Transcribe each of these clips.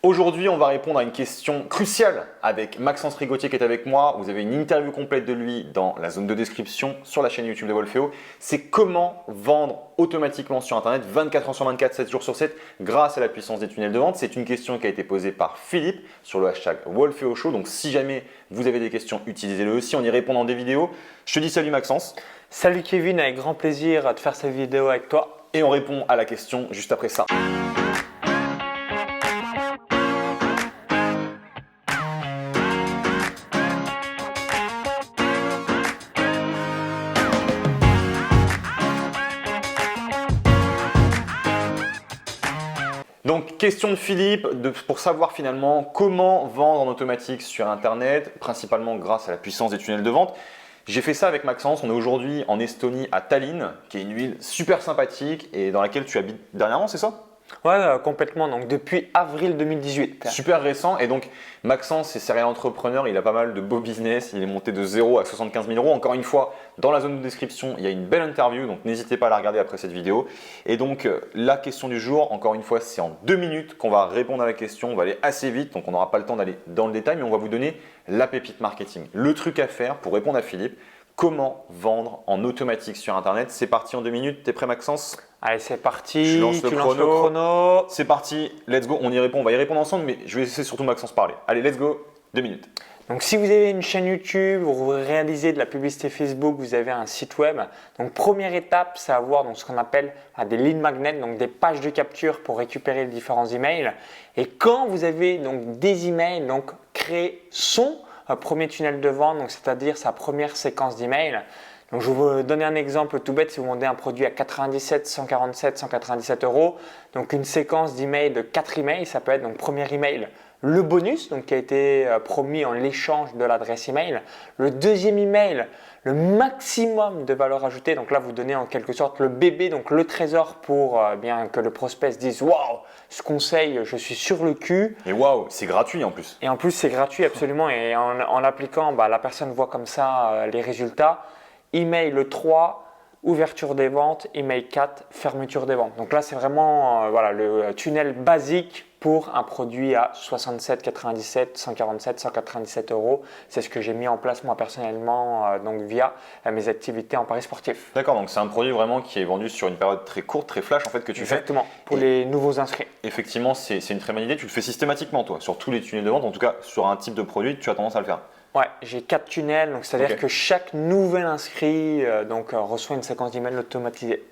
Aujourd'hui, on va répondre à une question cruciale avec Maxence Rigotier qui est avec moi. Vous avez une interview complète de lui dans la zone de description sur la chaîne YouTube de Wolfeo. C'est comment vendre automatiquement sur Internet 24 heures sur 24, 7 jours sur 7 grâce à la puissance des tunnels de vente. C'est une question qui a été posée par Philippe sur le hashtag Wolfeo Show. Donc si jamais vous avez des questions, utilisez-le aussi. On y répond dans des vidéos. Je te dis salut Maxence. Salut Kevin, avec grand plaisir de faire cette vidéo avec toi. Et on répond à la question juste après ça. Donc, question de Philippe pour savoir finalement comment vendre en automatique sur Internet, principalement grâce à la puissance des tunnels de vente. J'ai fait ça avec Maxence. On est aujourd'hui en Estonie, à Tallinn, qui est une ville super sympathique et dans laquelle tu habites dernièrement, c'est ça ? Ouais, complètement. Donc, depuis avril 2018. Super récent. Et donc, Maxence, c'est serial entrepreneur. Il a pas mal de beaux business. Il est monté de 0 à 75 000 euros. Encore une fois, dans la zone de description, il y a une belle interview. Donc, n'hésitez pas à la regarder après cette vidéo. Et donc, la question du jour, encore une fois, c'est en 2 minutes qu'on va répondre à la question. On va aller assez vite. Donc, on n'aura pas le temps d'aller dans le détail, mais on va vous donner la pépite marketing. Le truc à faire pour répondre à Philippe. Comment vendre en automatique sur Internet? C'est parti en 2 minutes. T'es prêt, Maxence? Allez, c'est parti. Tu lances le chrono. C'est parti. Let's go. On y répond. On va y répondre ensemble, mais je vais laisser surtout Maxence parler. Allez, let's go. 2 minutes. Donc, si vous avez une chaîne YouTube, vous réalisez de la publicité Facebook, vous avez un site web. Donc, première étape, c'est avoir ce qu'on appelle des lead magnets, donc des pages de capture pour récupérer les différents emails. Et quand vous avez donc des emails, donc créer son premier tunnel de vente, donc c'est-à-dire sa première séquence d'emails. Donc, je vais vous donner un exemple tout bête. Si vous vendez un produit à 97, 147, 197 euros, donc une séquence d'emails de 4 emails, ça peut être donc premier email, le bonus donc qui a été promis en l'échange de l'adresse email, le deuxième email, le maximum de valeur ajoutée. Donc là, vous donnez en quelque sorte le bébé, donc le trésor pour bien que le prospect se dise waouh, ce conseil, je suis sur le cul. Et waouh, c'est gratuit en plus. Et en plus, c'est gratuit absolument. Et en l'appliquant, la personne voit comme ça les résultats. Email 3, ouverture des ventes. Email 4, fermeture des ventes. Donc là, c'est vraiment le tunnel basique pour un produit à 67, 97, 147, 197 euros. C'est ce que j'ai mis en place moi personnellement donc via mes activités en paris sportif. D'accord, donc c'est un produit vraiment qui est vendu sur une période très courte, très flash en fait que tu fais. Exactement, pour les nouveaux inscrits. Effectivement, c'est une très bonne idée. Tu le fais systématiquement toi, sur tous les tunnels de vente, en tout cas sur un type de produit, tu as tendance à le faire. Ouais, j'ai 4 tunnels, donc c'est-à-dire que chaque nouvel inscrit reçoit une séquence d'emails automatisée.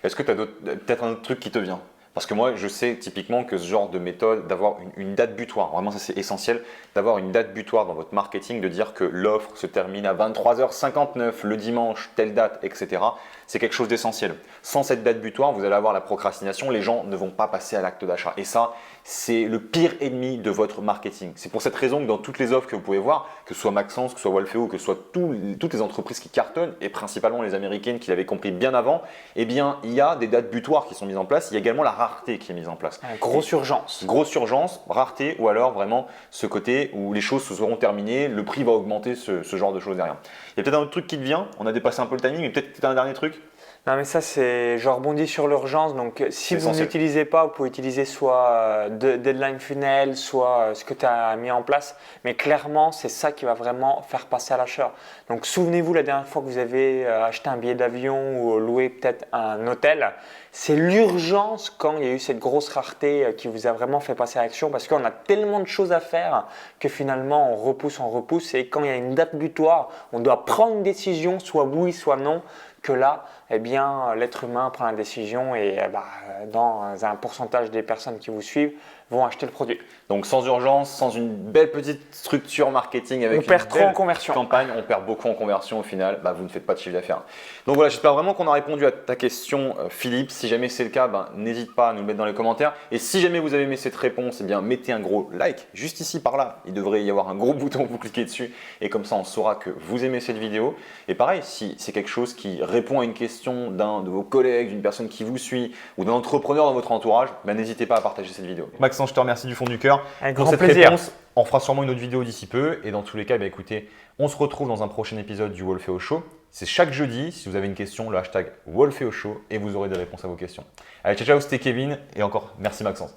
Est-ce que tu as peut-être un autre truc qui te vient? Parce que moi, je sais typiquement que ce genre de méthode, d'avoir une date butoir, vraiment ça c'est essentiel, d'avoir une date butoir dans votre marketing, de dire que l'offre se termine à 23h59 le dimanche, telle date, etc. C'est quelque chose d'essentiel. Sans cette date butoir, vous allez avoir la procrastination, les gens ne vont pas passer à l'acte d'achat. Et ça, c'est le pire ennemi de votre marketing. C'est pour cette raison que dans toutes les offres que vous pouvez voir, que ce soit Maxence, que ce soit Wolfeo, que ce soit toutes les entreprises qui cartonnent, et principalement les américaines qui l'avaient compris bien avant, eh bien, il y a des dates butoirs qui sont mises en place. Il y a également la rareté qui est mise en place. Grosse urgence. Grosse urgence, rareté, ou alors vraiment ce côté où les choses se seront terminées, le prix va augmenter, ce genre de choses derrière. Il y a peut-être un autre truc qui te vient, on a dépassé un peu le timing, mais peut-être un dernier truc. Non mais ça c'est, je rebondis sur l'urgence, donc si vous n'utilisez pas, vous pouvez utiliser soit Deadline Funnel, soit ce que tu as mis en place, mais clairement c'est ça qui va vraiment faire passer à l'achat. Donc souvenez-vous la dernière fois que vous avez acheté un billet d'avion ou loué peut-être un hôtel, c'est l'urgence quand il y a eu cette grosse rareté qui vous a vraiment fait passer à l'action parce qu'on a tellement de choses à faire que finalement on repousse et quand il y a une date butoir, on doit prendre une décision, soit oui, soit non, que là, eh bien, l'être humain prend la décision et dans un pourcentage des personnes qui vous suivent vont acheter le produit. Donc sans urgence, sans une belle petite structure marketing avec on perd trop en conversion. Campagne, on perd beaucoup en conversion au final, vous ne faites pas de chiffre d'affaires. Donc voilà, j'espère vraiment qu'on a répondu à ta question Philippe. Si jamais c'est le cas, n'hésite pas à nous le mettre dans les commentaires. Et si jamais vous avez aimé cette réponse, eh bien, mettez un gros like juste ici par là. Il devrait y avoir un gros bouton, vous cliquez dessus et comme ça on saura que vous aimez cette vidéo. Et pareil, si c'est quelque chose qui répond à une question d'un de vos collègues, d'une personne qui vous suit ou d'un entrepreneur dans votre entourage, n'hésitez pas à partager cette vidéo. Maxence, je te remercie du fond du cœur pour cette réponse. On fera sûrement une autre vidéo d'ici peu et dans tous les cas, écoutez, on se retrouve dans un prochain épisode du Wolfeo Show. C'est chaque jeudi. Si vous avez une question, le hashtag Wolfeo Show et vous aurez des réponses à vos questions. Allez, ciao, ciao, c'était Kevin et encore merci Maxence.